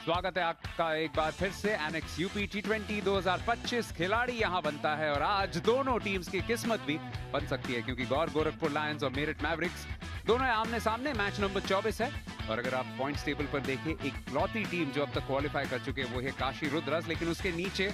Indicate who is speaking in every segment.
Speaker 1: स्वागत है आपका एक बार फिर से एनेक्स यूपी T20 2025 खिलाड़ी यहां बनता है और आज दोनों टीम्स की किस्मत भी बन सकती है क्योंकि गौर गोरखपुर लायंस और मेरठ मैवरिक्स दोनों आमने सामने। मैच नंबर 24 है और अगर आप पॉइंट्स टेबल पर देखें एक लौती टीम जो अब तक क्वालिफाई कर चुके हैं वो है काशी रुद्रस, लेकिन उसके नीचे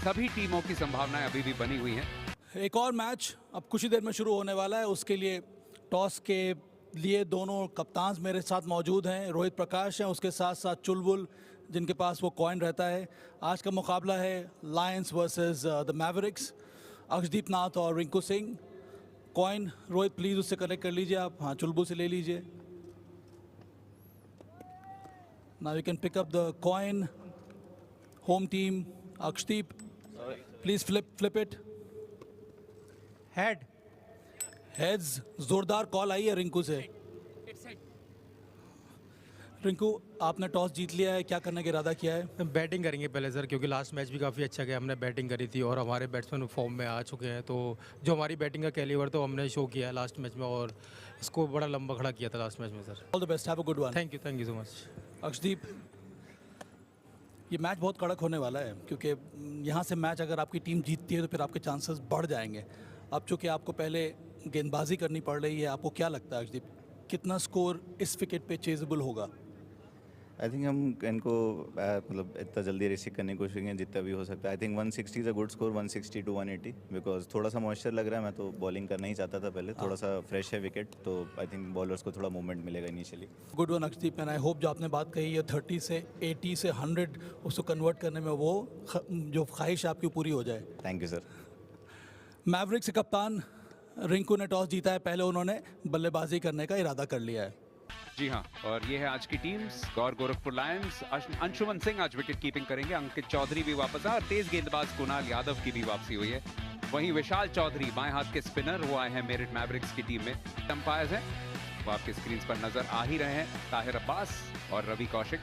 Speaker 1: सभी टीमों की संभावनाएं अभी भी बनी हुई हैं।
Speaker 2: एक और मैच अब कुछ ही देर में शुरू होने वाला है। उसके लिए टॉस के लिए दोनों कप्तान मेरे साथ मौजूद हैं। रोहित प्रकाश हैं, उसके साथ साथ चुलबुल जिनके पास वो कॉइन रहता है। आज का मुकाबला है Lions versus the Mavericks, Akshdeep Nath और रिंकू सिंह। कॉइन रोहित प्लीज़ उससे कनेक्ट कर लीजिए आप। हाँ, चुलबुल से ले लीजिए। Now you can pick up the coin. Home team Akshdeep, please flip it.
Speaker 3: Head.
Speaker 2: Heads. जोरदार कॉल आई है रिंकू से। रिंकू, आपने टॉस जीत लिया है, क्या करने का इरादा किया है?
Speaker 3: बैटिंग करेंगे पहले सर, क्योंकि लास्ट मैच भी काफ़ी अच्छा गया। हमने बैटिंग करी थी और हमारे बैट्समैन फॉर्म में आ चुके हैं, तो जो हमारी बैटिंग का कैलिबर तो हमने शो किया है लास्ट मैच में और इसको बड़ा लंबा खड़ा किया था लास्ट मैच में sir.
Speaker 2: All the best, have a good one.
Speaker 3: Thank you so much.
Speaker 2: Akshdeep, ये मैच बहुत कड़क होने वाला है क्योंकि यहाँ से मैच अगर आपकी टीम जीतती है तो फिर आपके चांसेस बढ़ जाएंगे। अब चूँकि आपको पहले गेंदबाजी करनी पड़ रही है, आपको क्या लगता है अक्षदीप, कितना स्कोर इस विकेट पे चेजेबल होगा?
Speaker 4: आई थिंक हम इनको मतलब इतना जल्दी रिसीव करने की कोशिश करेंगे जितना भी हो सकता है। I think 160 is a good score, 160 to 180, because थोड़ा सा मॉइस्चर लग रहा है। मैं तो बॉलिंग करना ही चाहता था पहले, थोड़ा सा फ्रेश है विकेट, तो आई थिंक बॉलर्स को थोड़ा मूवमेंट मिलेगा initially.
Speaker 2: Good one Akshdeep, and I hope जो आपने बात कही है 30 से 80 से 100 उसको कन्वर्ट करने में वो जो ख्वाहिश आपकी पूरी हो जाए।
Speaker 4: Thank you sir.
Speaker 2: मैवरिक्स के कप्तान रिंकू ने टॉस जीता है, पहले उन्होंने बल्लेबाजी करने का इरादा कर लिया है।
Speaker 1: जी हाँ, और ये है आज की टीम्स। गौर गोरखपुर लायंस, अंशुमन सिंह आज विकेट कीपिंग करेंगे, अंकित चौधरी भी वापस आए और तेज गेंदबाज कुणाल यादव की भी वापसी हुई है। वहीं विशाल चौधरी बाएं हाथ के स्पिनर वो आए हैं मेरठ मैवरिक्स की टीम में। अंपायर्स हैं वो आपके स्क्रीन पर नजर आ ही रहे हैं, ताहिर अब्बास और रवि कौशिक।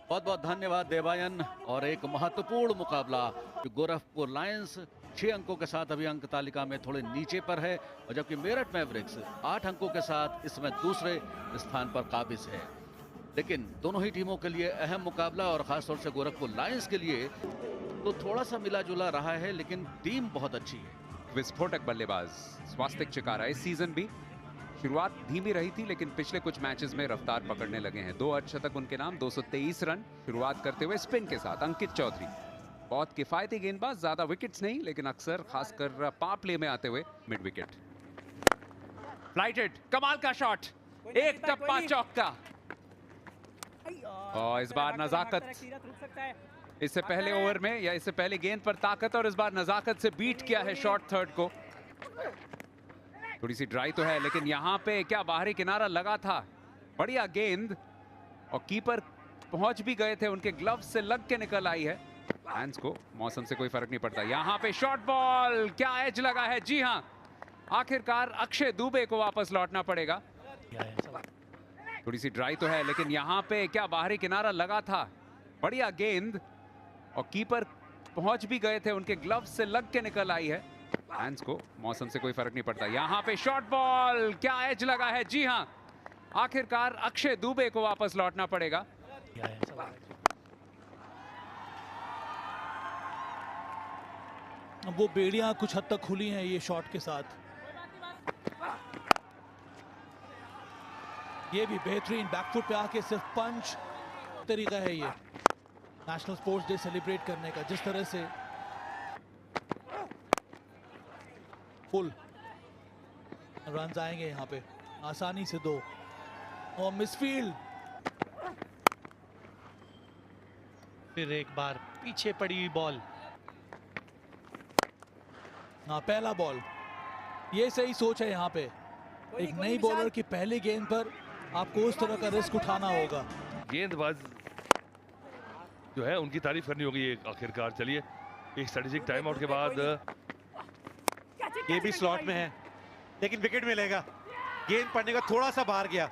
Speaker 5: बहुत बहुत धन्यवाद देवायन। और एक महत्वपूर्ण मुकाबला, गोरखपुर लायंस 6 अंकों के साथ अभी अंक तालिका में थोड़े नीचे पर है, और जबकि मेरठ मैवरिक्स 8 अंकों के साथ इसमें दूसरे स्थान पर काबिज है। लेकिन दोनों ही टीमों के लिए अहम मुकाबला और खासतौर से गोरखपुर लायंस के लिए तो थोड़ा सा मिला जुला रहा है, लेकिन टीम बहुत अच्छी है।
Speaker 1: विस्फोटक बल्लेबाज स्वास्तिक चिकारा इस सीजन भी शुरुआत धीमी रही थी, लेकिन पिछले कुछ मैचेस में रफ्तार पकड़ने लगे हैं। 2 अर्धशतक उनके नाम, 223 रन शुरुआत करते हुए स्पिन के साथ। अंकित चौधरी बहुत किफायती गेंदबाज, ज्यादा विकेट्स नहीं लेकिन अक्सर खासकर पावर प्ले में आते हुए मिड विकेट। फ्लाइटेड, कमाल का शॉट, एक टप्पा चौका। और इस बार नजाकत, इससे पहले ओवर में या इससे पहले गेंद पर ताकत और इस बार नजाकत से बीट किया है शॉर्ट थर्ड को। थोड़ी सी ड्राई तो है लेकिन यहाँ पे क्या बाहरी किनारा लगा था, बढ़िया गेंद और कीपर पहुंच भी गए थे, उनके ग्लव्स से लग के निकल आई है। हैंड्स को मौसम से कोई फर्क नहीं पड़ता। यहाँ पे शॉर्ट बॉल, क्या एज लगा है। जी हाँ, आखिरकार अक्षय दुबे को वापस लौटना पड़ेगा। थोड़ी सी ड्राई तो है लेकिन यहाँ पे क्या बाहरी किनारा लगा था, बढ़िया गेंद और कीपर पहुंच भी गए थे, उनके ग्लव्स से लग के निकल आई है। हैंड्स को मौसम से कोई फर्क नहीं पड़ता। यहाँ पे शॉर्ट बॉल, क्या एज लगा है। जी हाँ, आखिरकार अक्षय दुबे को वापस लौटना पड़ेगा।
Speaker 2: वो बेड़ियां कुछ हद तक खुली हैं ये शॉट के साथ। ये भी बेहतरीन बैकफुट पे आके सिर्फ पंच तरीका है ये नेशनल स्पोर्ट्स डे सेलिब्रेट करने का। जिस तरह से फुल रन आएंगे यहाँ पे आसानी से 2 और मिसफील्ड।
Speaker 6: फिर एक बार पीछे पड़ी हुई बॉल।
Speaker 2: हाँ, पहला बॉल। ये सही सोच है यहाँ पे। एक नई बॉलर की पहली गेंद पर आपको उस तरह का रिस्क उठाना होगा।
Speaker 7: गेंदबाज जो है उनकी तारीफ करनी होगी ये आखिरकार। चलिए, एक स्ट्रेटेजिक टाइम आउट के बाद
Speaker 6: ये भी स्लॉट में है लेकिन विकेट मिलेगा। गेंद पड़ने का थोड़ा सा बाहर गया।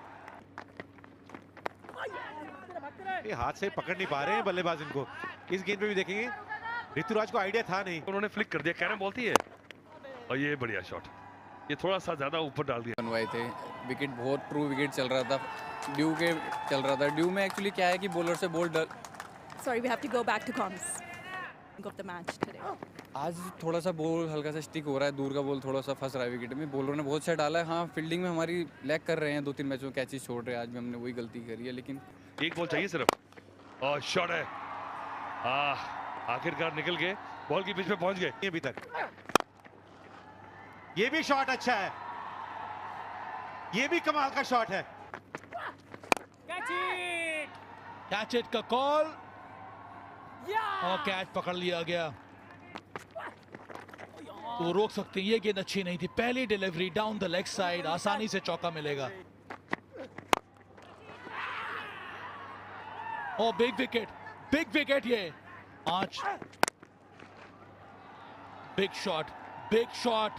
Speaker 6: ये हाथ से पकड़ नहीं पा रहे हैं बल्लेबाज इनको। इस गेंद पे भी देखेंगे ऋतुराज को आइडिया था नहीं,
Speaker 7: उन्होंने फ्लिक कर दिया, कैरम बॉल थी है और ये बढ़िया शॉट। ये थोड़ा सा ज़्यादा ऊपर डाल दिया।
Speaker 8: बनवाए थे, विकेट बहुत ट्रू विकेट चल रहा था, ड्यू के चल रहा था। ड्यू में एक्चुअली क्या है कि बॉलर से ball
Speaker 9: Sorry, we have to go back to comms. Think of the match today.
Speaker 8: आज थोड़ा सा बॉल हल्का सा स्टिक हो रहा है, दूर का बॉल थोड़ा सा फंस रहा है विकेट में। बॉलरों ने बहुत अच्छा डाला है। हाँ, फील्डिंग में हमारी लैग कर रहे हैं, 2-3 मैचों में कैचेस छोड़ रहे हैं। आज भी हमने वही गलती करी है, लेकिन
Speaker 7: एक बॉल चाहिए सिर्फ और शॉट है। आखिरकार निकल के बॉल की पिच पे पहुंच गए
Speaker 6: अभी तक। ये भी शॉट अच्छा है, ये भी कमाल का शॉट है।
Speaker 2: कैच इट का कॉल और कैच पकड़ लिया गया। तो रोक सकते हैं, ये गेंद अच्छी नहीं थी। पहली delivery down the leg side, आसानी से चौका मिलेगा। ओ बिग विकेट ये 5। बिग शॉट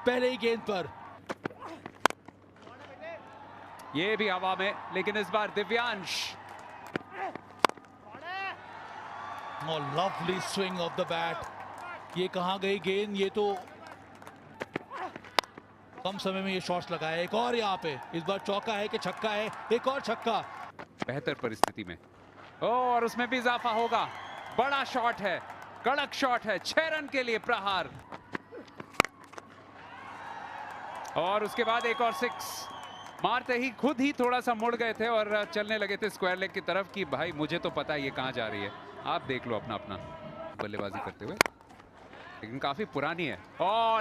Speaker 2: पहले ही गेंद पर।
Speaker 1: ये भी हवा में, लेकिन इस बार Divyansh.
Speaker 2: Lovely swing of the bat. ये कहां गई गेंद? ये तो कम समय में ये शॉट्स लगाया। एक और यहाँ पे, इस बार चौका है कि छक्का है? एक और छक्का।
Speaker 1: बेहतर परिस्थिति में और उसमें भी इजाफा होगा। बड़ा शॉट है, कड़क शॉट है। 6 रन के लिए प्रहार और उसके बाद एक और 6 मारते ही खुद ही थोड़ा सा मुड़ गए थे और चलने लगे थे स्क्वायर लेग की तरफ कि भाई मुझे तो पता है ये कहां जा रही है, आप देख लो अपना अपना बल्लेबाजी करते हुए। लेकिन काफी पुरानी है।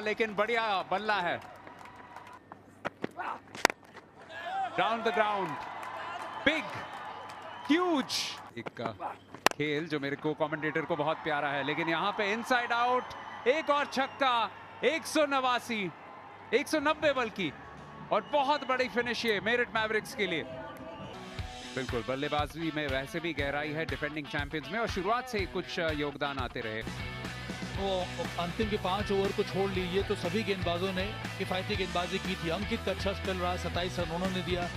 Speaker 1: लेकिन बढ़िया बल्ला है। Down the ground, big huge. एक खेल जो मेरे को कमेंटेटर को बहुत प्यारा है, लेकिन यहाँ पे इनसाइड आउट। एक और छक्का, 189 190 बल्कि, और बहुत बड़ी फिनिश ये मेरिट मैवरिक्स के लिए। बिल्कुल, बल्लेबाजी में वैसे भी गहराई है डिफेंडिंग चैंपियंस में और शुरुआत से ही कुछ योगदान आते रहे।
Speaker 2: वो अंतिम के 5 ओवर को छोड़ लीजिए तो सभी गेंदबाजों ने किफायती गेंदबाजी की थी। अंकित का अच्छा स्पेल रहा, 27 रन उन्होंने दिया।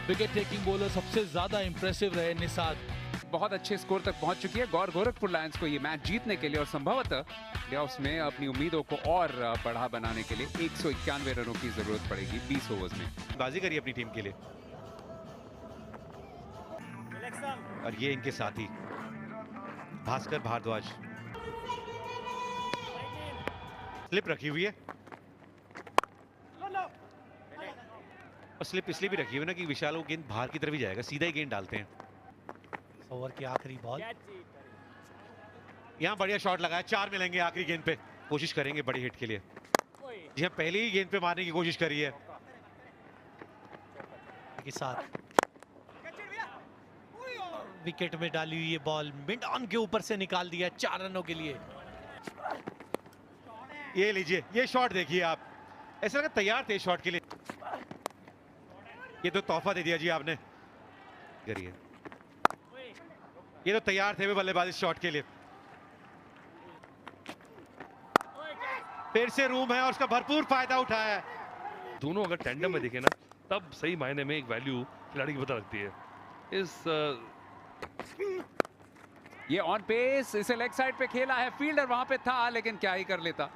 Speaker 2: विकेट टेकिंग बॉलर सबसे ज्यादा इंप्रेसिव रहे निसाद।
Speaker 1: बहुत अच्छे स्कोर तक पहुंच चुकी है गौर गोरखपुर लायंस को ये मैच जीतने के लिए और संभवतः प्लेऑफ्स में अपनी उम्मीदों को और बढ़ा बनाने के लिए 191 रनों की जरूरत पड़ेगी 20 ओवर्स में।
Speaker 6: बाजी करी अपनी टीम के लिए और ये इनके साथी भास्कर भारद्वाज। स्लिप रखी हुई है और स्लिप इसलिए भी रखी हुई है ना कि विशाल वो गेंद बाहर की तरफ ही जाएगा, सीधा ही गेंद डालते हैं।
Speaker 10: ओवर की आखिरी बॉल,
Speaker 6: यहाँ बढ़िया शॉट लगाया। 4 मिलेंगे आखिरी गेंद पे, कोशिश करेंगे बड़ी हिट के लिए। जी हाँ, पहली ही गेंद पे मारने की कोशिश करी है
Speaker 10: के साथ विकेट में डाली हुई ये बॉल मिड ऑन के ऊपर से निकाल दिया 4 रनों के लिए।
Speaker 6: ये लीजिए, ये शॉट देखिए आप, ऐसा लगा तैयार थे शॉट के लिए। ये तो तोहफा दे दिया जी आपने। करिए, ये तो तैयार थे वे बल्लेबाज इस शॉट के लिए। फिर से रूम है और उसका भरपूर फायदा उठाया है।
Speaker 7: दोनों अगर टैंडम में देखें ना, तब सही मायने में एक वैल्यू खिलाड़ी की पता लगती है।
Speaker 1: ये ऑन पेस, इसे लेग साइड पे खेला है, फील्डर वहां पे था लेकिन क्या ही कर लेता।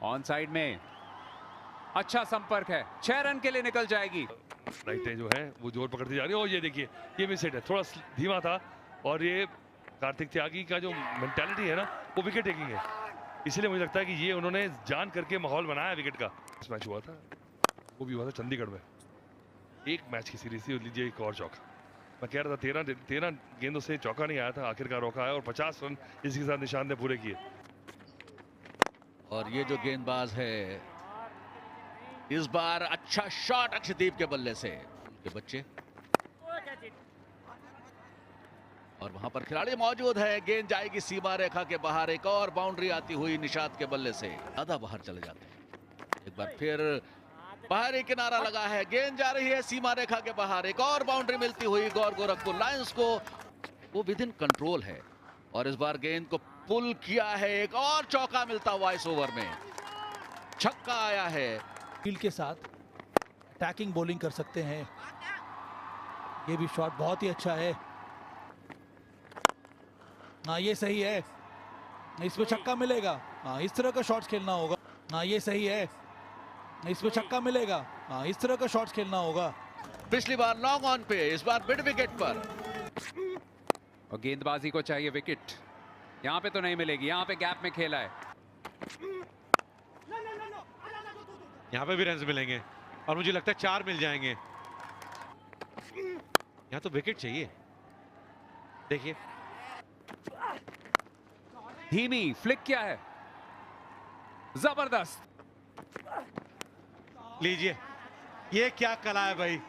Speaker 1: ऑन साइड में अच्छा संपर्क है, 6 रन के लिए निकल जाएगी।
Speaker 7: राइटें जो है वो जोर पकड़ती जा रही है और ये देखिए ये मिस हिट है, थोड़ा धीमा था और ये कार्तिक त्यागी का जो मेंटालिटी है ना वो विकेट टेकिंग है। इसलिए मुझे लगता है कि ये उन्होंने जान करके माहौल बनाया विकेट का। इस मैच हुआ था, वो भी हुआ था चंडीगढ़ में, एक मैच की सीरीज थी। लीजिए एक और चौका, मैं कह रहा था 13 गेंदों से चौका नहीं आया था, आखिरकार रोका है और 50 रन इसी के साथ निशान ने पूरे किए।
Speaker 5: और ये जो गेंदबाज है इस बार अच्छा शॉट अक्षदीप के बल्ले से, उनके बच्चे और वहां पर खिलाड़ी मौजूद है। गेंद जाएगी सीमा रेखा के बाहर, एक और बाउंड्री आती हुई निशात के बल्ले से, ज्यादा बाहर चले जाते हैं। एक बार फिर बाहरी किनारा लगा है, गेंद जा रही है सीमा रेखा के बाहर, एक और बाउंड्री मिलती हुई गौर गोरखपुर लायंस को। वो विद इन कंट्रोल है और इस बार गेंद को पुल किया है, एक और चौका मिलता हुआ इस ओवर में, छक्का आया है।
Speaker 2: फील्ड के साथ अटैकिंग बॉलिंग कर सकते हैं। ये भी शॉट बहुत ही अच्छा है। हाँ, ये सही है, इसमें छक्का मिलेगा। हाँ, इस तरह का शॉट्स खेलना होगा। हाँ ये सही है, इसमें छक्का मिलेगा। हाँ इस तरह का शॉट्स खेलना होगा।
Speaker 5: पिछली बार लॉन्ग ऑन पे, इस बार मिड विकेट पर।
Speaker 1: और गेंदबाजी को चाहिए विकेट, यहाँ पे तो नहीं मिलेगी, यहाँ पे गैप में खेला है।
Speaker 6: यहाँ पे भी रन्स मिलेंगे और मुझे लगता है 4 मिल जाएंगे। यहाँ तो विकेट चाहिए। देखिए
Speaker 1: धीमी फ्लिक क्या है, जबरदस्त।
Speaker 6: लीजिए, ये क्या कला है भाई।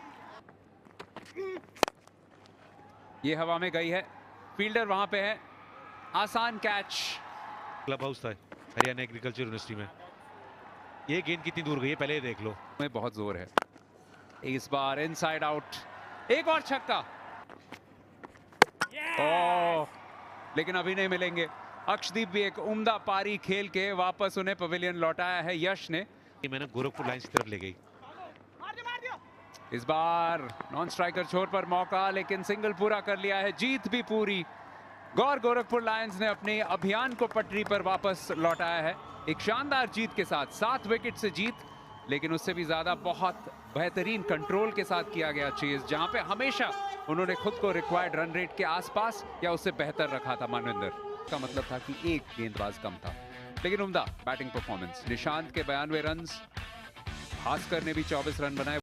Speaker 1: ये हवा में गई है, फील्डर वहां पे है, आसान कैच।
Speaker 6: क्लब हाउस था हरियाणा एग्रीकल्चर यूनिवर्सिटी में। ये गेंद कितनी दूर गई है पहले ये देख लो।
Speaker 1: में बहुत जोर है। इस बार इनसाइड आउट, एक और छक्का। ओह, लेकिन अभी नहीं मिलेंगे। अक्षदीप भी एक उम्दा पारी खेल के वापस उन्हें पवेलियन लौटाया है यश ने।
Speaker 6: ये मैंने गोरखपुर लाइंस की तरफ ले गई।
Speaker 1: इस बार नॉन स्ट्राइकर छोर पर मौका, लेकिन सिंगल पूरा कर लिया है, जीत भी पूरी। गोरखपुर लायंस ने अपने अभियान को पटरी पर वापस लौटाया है एक शानदार जीत के साथ। 7 विकेट से जीत, लेकिन उससे भी ज्यादा बहुत बेहतरीन कंट्रोल के साथ किया गया चेज, जहां पे हमेशा उन्होंने खुद को रिक्वायर्ड रन रेट के आसपास या उससे बेहतर रखा था। मानविंदर का मतलब था कि एक गेंदबाज कम था, लेकिन उम्दा बैटिंग परफॉर्मेंस। निशांत के 92 रन, भास्कर ने भी 24 रन बनाए।